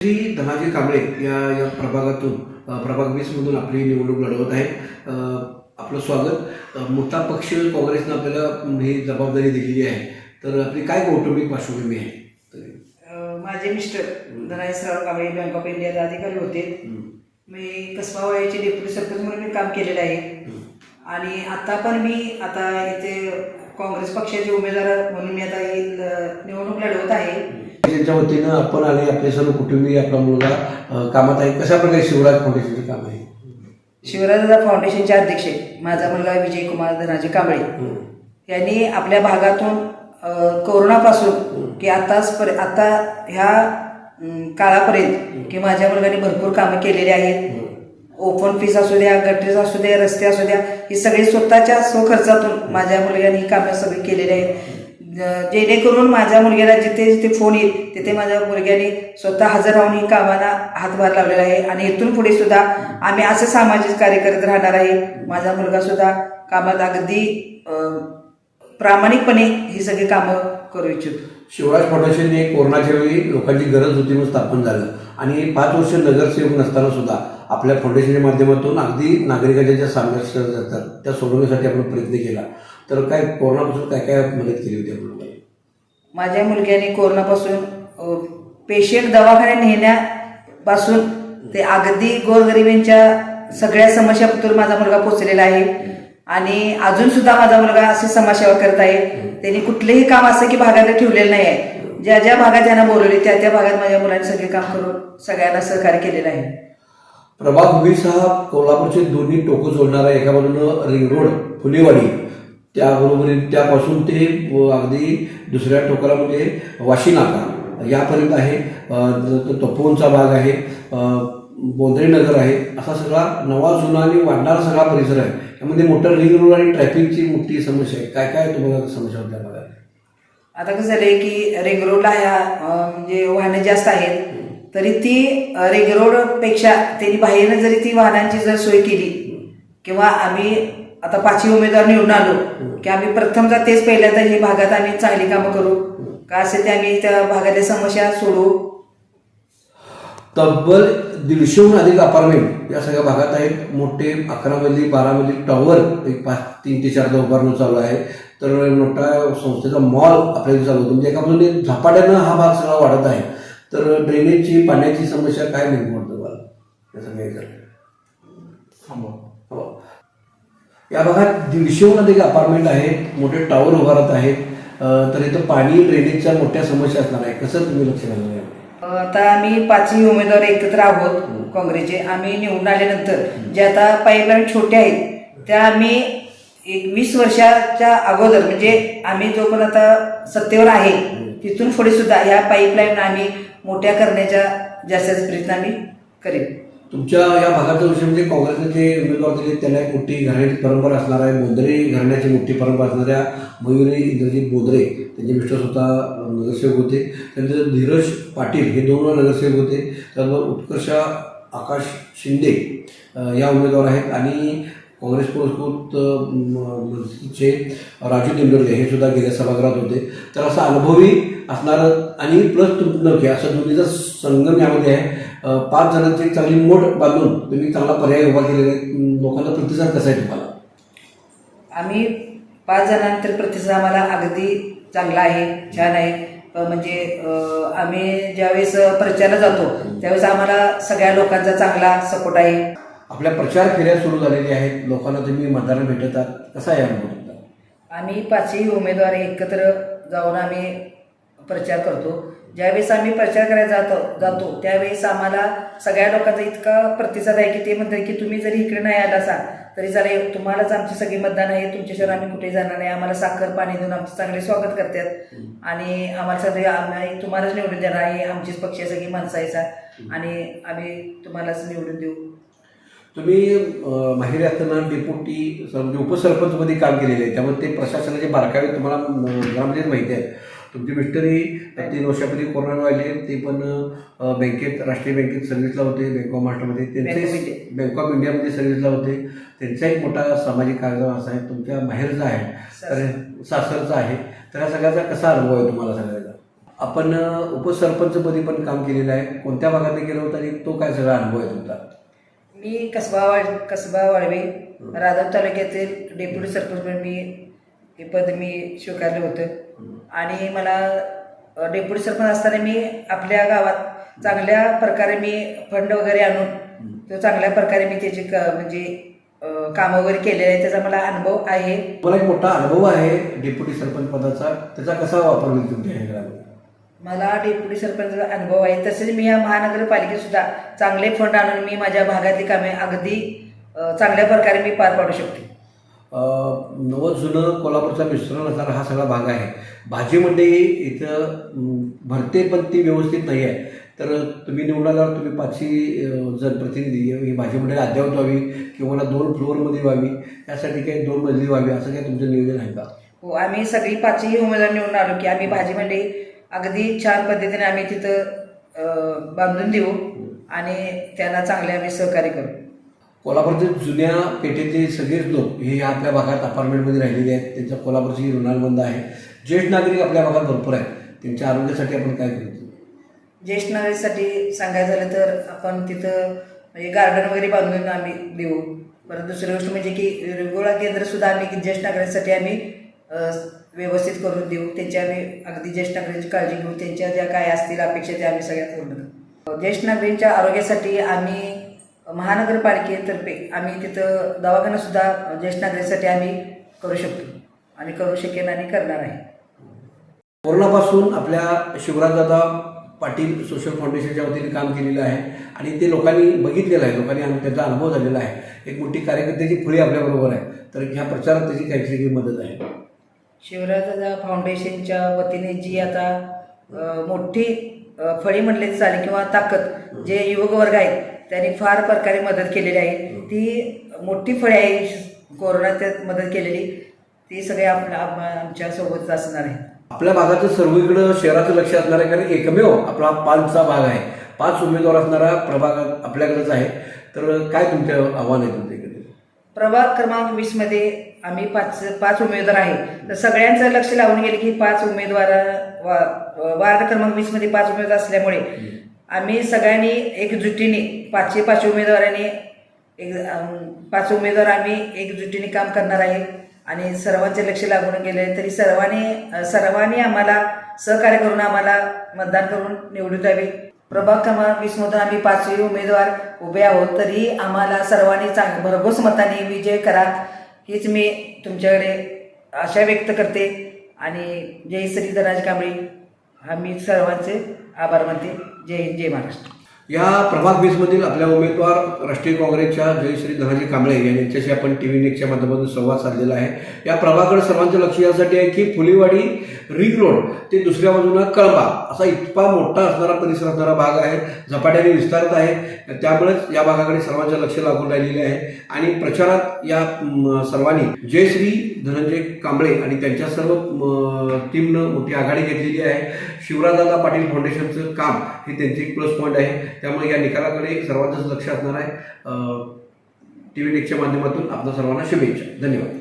श्री धनाजी कांबळे या प्रभागातून प्रभाग 20 मधून आपली निवडणूक लढवत आहे. आपलं स्वागत. मोठा पक्ष काँग्रेसनं आपल्याला ही जबाबदारी दिलेली आहे, तर आपली काय कौटुंबिक पार्श्वभूमी आहे? माझे mister Dhanaji Kamble bank of इंडियाचे अधिकारी होते. मी कसबा वाड्याचे डेप्युटी सरपंच म्हणून मी काम केलेलं आहे. आणि आता पण मी इथे काँग्रेस पक्षाचे उमेदवार म्हणून मी आता निवडणूक लढवत आहे. त्यांच्या वतीनं आपण आणि आपले सर्व कुटुंबीय आपला मुलगा कामात आहे. कशा प्रकारे शिवराज फाउंडेशनचे काम आहे? शिवराज फाउंडेशनचे अध्यक्ष माझा मुलगा विजयकुमार धनाजी कांबळे यांनी आपल्या भागातून कोरोनापासून की आता ह्या काळापर्यंत की माझ्या मुलगाने भरपूर कामं केलेली आहेत. ओपन पीस असू द्या, गटरीज असू द्या, रस्ते असू द्या, ही सगळी स्वतःच्या स्वखर्चातून माझ्या मुलग्याने ही कामं सगळी केलेली आहेत. जेणेकरून माझ्या मुलग्याला जिथे जिथे फोन येईल तिथे माझ्या मुलग्याने स्वतः हजर राहून ही कामाला हातभार लावलेला आहे. आणि इथून पुढे सुद्धा आम्ही असे सामाजिक कार्य करत राहणार आहे. माझा मुलगा सुद्धा कामात अगदी प्रामाणिकपणे ही सगळी कामं करू इच्छितो. शिवराज फाउंडेशन हे कोरोनाच्या वेळी लोकांची गरज होती म्हणून स्थापन झालं आणि 5 वर्ष नगरसेवक नसताना सुद्धा आपल्या फाउंडेशनच्या माध्यमातून अगदी नागरिकांच्या ज्या समस्या जातात त्या सोडवण्यासाठी आपण प्रयत्न केला. तर काय कोरोनापासून काय काय मदत केली होती आपण? माझ्या मुलग्याने कोरोनापासून पेशंट दवाखान्यात नेण्यापासून ते अगदी गोरगरिबांच्या सगळ्या समस्यापत्र माझा मुलगा पोचलेला आहे. आणि अजून सुद्धा माझा मुलगा अशी समाजसेवा करत आहे. त्यांनी कुठलेही काम असं की भागात ठेवलेलं नाही आहे. ज्या ज्या भागात त्यांना बोलवले त्या त्या भागात माझ्या मुलांनी सगळे काम करून सगळ्यांना सहकार्य केलेलं आहे. प्रभाग 20 हा कोल्हापूरचे दोन्ही टोकं जोडणारा, एका बाजूनं रिंग रोड फुलेवाडी, त्याबरोबर त्यापासून ते अगदी दुसऱ्या टोकाला म्हणजे वाशी नाका यापर्यंत आहे. तपोवनचा भाग आहे, बोंद्रे नगर आहे, असा सगळा नवा जुना आणि वाढणारा सगळा परिसर आहे. त्यामध्ये मोठं रिंग रोड आणि ट्रॅफिकची मोठी समस्या आहे. काय काय तुम्हाला समस्या होत्या बघा? आता कसं झालंय की रिंग रोडला ह्या म्हणजे वाहनं जास्त आहेत, तरी ती रिंग रोडपेक्षा त्यांनी बाहेरनं जरी ती वाहनांची जर सोय केली किंवा आम्ही आता 5ही उमेदवार निवडून आलो की आम्ही प्रथमतः तेच पहिल्यांदा ही भागात आम्ही चांगली कामं करू का असे ते आम्ही त्या भागातल्या समस्या सोडवू. तब्बल 150हून अधिक अपार्टमेंट या सगळ्या भागात आहेत. मोठे 11 मजली 12 मजली टॉवर एक 3 ते 4 उभारणं चालू आहे. तर मोठा संस्थेचा मॉल आपल्याला चालू होतो. म्हणजे एका बाजूने झपाट्यानं हा भाग सगळा वाढत आहे. तर ड्रेनेजची पाण्याची समस्या काय निर्माण होतं मला या सगळ्या या भागात 150हून अधिक अपार्टमेंट आहेत, मोठे टॉवर उभारत आहेत. तर इथं पाणी ड्रेनेजच्या मोठ्या समस्या असणार आहे. कसं तुम्ही लक्ष घालणार आहे? आता आम्ही 5ही उमेदवार एकत्र आहोत काँग्रेसचे. आम्ही निवडून आल्यानंतर जे आता पाईपलाईन छोट्या आहेत त्या आम्ही एक 20 वर्षाच्या अगोदर म्हणजे आम्ही जो पण आता सत्तेवर आहे तिथून पुढे सुद्धा ह्या पाईपलाईन आम्ही मोठ्या करण्याच्या जास्तीत प्रयत्न आम्ही करेल. तुमच्या या भागाचा विषय म्हणजे काँग्रेसने जे उमेदवार दिले त्यांना एक मोठी घराण्याची परंपरा असणार आहे. बोंद्रे घराण्याची मोठी परंपरा असणाऱ्या मयुरी इंद्रजित बोंद्रे, त्यांचे मिस्टर स्वतः नगरसेवक होते. त्यानंतर धीरज पाटील हे 2 नगरसेवक होते. त्याबरोबर उत्कर्षा आकाश शिंदे या उमेदवार आहेत. आणि काँग्रेस पुरस्कृत चे राजू दिंडोरे हे सुद्धा गेल्या सभागृहात होते. तर असा अनुभवी असणारं आणि प्लस नव्हे असं दोन्हीचा संगम यामध्ये आहे. 5 जणांची एक चांगली मोड बांधून तुम्ही चांगला पर्याय उभा केलेला आहे. लोकांचा प्रतिसाद कसा आहे तुम्हाला? आम्ही 5 जणांतर प्रतिसाद आम्हाला अगदी चांगला आहे, छान आहे. म्हणजे आम्ही ज्यावेळेस प्रचाराला जातो त्यावेळेस आम्हाला सगळ्या लोकांचा चांगला सपोर्ट आहे. आपल्या प्रचार फेऱ्या सुरू झालेल्या आहेत, लोकांना तुम्ही मतदार भेटतात, कसा आहे अनुभव? आम्ही 5ही उमेदवार एकत्र जाऊन आम्ही प्रचार करतो. ज्यावेळेस आम्ही प्रचार करायला जातो त्यावेळेस आम्हाला सगळ्या लोकांचा इतका प्रतिसाद आहे की ते म्हणतात की तुम्ही जरी इकडे नाही आला असा तरी चालेल, तुम्हालाच आमची सगळी मतदान आहे, तुमच्याशिवाय आम्ही कुठे जाणार नाही. आम्हाला साखर पाणी देऊन आमचं चांगले स्वागत करतात आणि आम्हाला सगळे आम्ही तुम्हालाच निवडून देणार आहे. आमचीच पक्ष सगळी माणसं आहे आणि आम्ही तुम्हालाच निवडून देऊ. तुम्ही माहेरी असताना डेप्युटी म्हणजे उपसरपंचमध्ये काम केलेलं आहे, त्यामुळे ते प्रशासनाचे बारकावे तुम्हाला ग्रामपंचायत माहिती आहे. तुमचे मिस्टरही 3 वर्षापूर्वी कोरोना आले, ते पण बँकेत राष्ट्रीय बँकेत सर्व्हिसला होते, बँक ऑफ महाराष्ट्रामध्ये, त्यांचे बँक ऑफ इंडियामध्ये सर्व्हिसला होते. त्यांचा एक मोठा सामाजिक कार्यक्रम असा आहे. तुमच्या बाहेरचा आहे तर सासरचा आहे. तर या सगळ्याचा कसा अनुभव आहे तुम्हाला सगळ्याचा? आपण उपसरपंचपदी पण काम केलेलं आहे. कोणत्या भागात केलं होतं आणि तो काय सगळा अनुभव आहे तुमचा? मी कसबा वाळवे राजापूर तालुक्यातील डेप्युटी सरपंच म्हणून हे पद मी स्वीकारलं होतं. आणि मला डेप्युटी सरपंच असताना मी आपल्या गावात चांगल्या प्रकारे मी फंड वगैरे आणून तो चांगल्या प्रकारे मी त्याची म्हणजे कामं वगैरे केलेले आहे. त्याचा मला अनुभव आहे. मला एक मोठा अनुभव आहे डेप्युटी सरपंच पदाचा, त्याचा कसा वापर होईल तुमच्या ह्या घरामध्ये? मला डेप्युटी सरपंचचा अनुभव आहे. तसेच मी या महानगरपालिकेत सुद्धा चांगले फंड आणून मी माझ्या भागातली कामे अगदी चांगल्या प्रकारे मी पार पाडू शकते. नवं जुनं कोल्हापूरचा मिश्रण असणारा हा सगळा भाग आहे. भाजी मंडई इथं भरते पण ती व्यवस्थित नाही आहे. तर तुम्ही निवडून आल्यावर तुम्ही 5 जनप्रतिनिधी ही भाजी मंडई अद्ययावत व्हावी किंवा 2 फ्लोअरमध्ये व्हावी, यासाठी काही 2 मजली व्हावी, असं काही तुमचं नियोजन आहे का? हो, आम्ही सगळी 5ही उमेदवार निवडून आलो की आम्ही भाजी मंडई अगदी छान पद्धतीने आम्ही तिथं बांधून देऊ आणि त्यांना चांगले आम्ही सहकार्य करू. कोल्हापूरच्या जुन्या पेठेतले सगळेच लोक हे आपल्या भागात अपार्टमेंटमध्ये राहिलेले आहेत. त्यांचा कोल्हापूरची ऋणानुबंध आहे. ज्येष्ठ नागरिक आपल्या भागात भरपूर आहेत. त्यांच्या आरोग्यासाठी आपण काय करतो? ज्येष्ठ नागरिकसाठी सांगायचं झालं तर आपण तिथं म्हणजे गार्डन वगैरे बांधून आम्ही देऊ. परत दुसरी गोष्ट म्हणजे की विरंगुळा केंद्रसुद्धा आम्ही ज्येष्ठ नागरिकांसाठी आम्ही व्यवस्थित करून देऊ. त्यांच्या आम्ही अगदी ज्येष्ठ नागरिकांची काळजी घेऊ. त्यांच्या ज्या काय असतील अपेक्षा त्या आम्ही सगळ्यात पूर्ण करू. ज्येष्ठ नागरिकांच्या आरोग्यासाठी आम्ही महानगरपालिकेतर्फे आम्ही तिथं दवाखानासुद्धा ज्येष्ठ नागरिकांसाठी आम्ही करू शकतो आणि करू शकेन आणि करणार आहे. कोरोनापासून आपल्या शिवराजदादा पाटील सोशल फाउंडेशनच्या वतीने काम केलेलं आहे आणि ते लोकांनी बघितलेलं आहे. लोकांनी त्याचा अनुभव झालेला आहे. एक मोठी कार्यकर्त्याची फळी आपल्याबरोबर आहे. तर ह्या प्रचारात त्याची काहीतरी मदत आहे. शिवराजदादा फाउंडेशनच्या वतीने जी आता मोठी फळी म्हणले चालेल किंवा ताकद जे युवक वर्ग आहेत त्यांनी फार प्रकारे मदत केलेली आहे. ती मोठी फळी आहे कोरोनात मदत केलेली. ती सगळे आमच्या सोबत असणार आहे. आपल्या भागाचं सर्वीकडं शहराचं लक्ष असणार आहे, कारण एकमेव आपला 5चा भाग आहे. 5 उमेदवार असणारा प्रभाग आपल्याकडेच आहे. तर काय तुमचं आव्हान आहे तुमच्याकडे? प्रभाग क्रमांक 20 मध्ये आम्ही 5 उमेदवार आहे. तर सगळ्यांचं लक्ष लावून गेले की 5 उमेदवार वार्ड क्रमांक 20 मध्ये 5 उमेदवार असल्यामुळे आम्ही सगळ्यांनी एकजुटीने 5 उमेदवारांनी 5 उमेदवार आम्ही एकजुटीने काम करणार आहे आणि सर्वांचे लक्ष लागून गेले. तरी सर्वांनी आम्हाला सहकार्य करून आम्हाला मतदान करून निवडून द्यावे. प्रभाग क्रमांक 20 मधून आम्ही 5 उमेदवार उभे आहोत. तरी आम्हाला सर्वांनी भरघोस मताने विजय करा हीच मी तुमच्याकडे आशा व्यक्त करते. आणि जय श्री धनाजी कांबळे आम्ही सर्वांचे आभार मानते. जय हिंद, जय महाराष्ट्र. या प्रभाग 20 मधील आपल्या उमेदवार राष्ट्रीय काँग्रेसच्या जयश्री धनाजी कांबळे यांच्याशी आपण टीव्ही नेक्सच्या माध्यमातून संवाद साधलेला आहे. या प्रभागाकडे सर्वांचं लक्ष यासाठी आहे की फुलेवाडी रिंग रोड ते दुसऱ्या बाजूला कळंबा असा इतका मोठा असणारा परिसर असणारा भाग आहे. झपाट्याने विस्तारत आहे. त्यामुळेच या भागाकडे सर्वांचं लक्ष लागून राहिलेले आहे. आणि प्रचारात या सर्वांनी जयश्री धनंजय कांबळे आणि त्यांच्या सर्व टीमनं मोठी आघाडी घेतलेली आहे. शिवराजदादा पाटील फाउंडेशनचं काम हे त्यांचे एक प्लस पॉईंट आहे. त्यामुळे या निकालाकडे सर्वांचंच लक्ष असणार आहे. टीव्ही नेक्सच्या माध्यमातून आपल्या सर्वांना शुभेच्छा. धन्यवाद.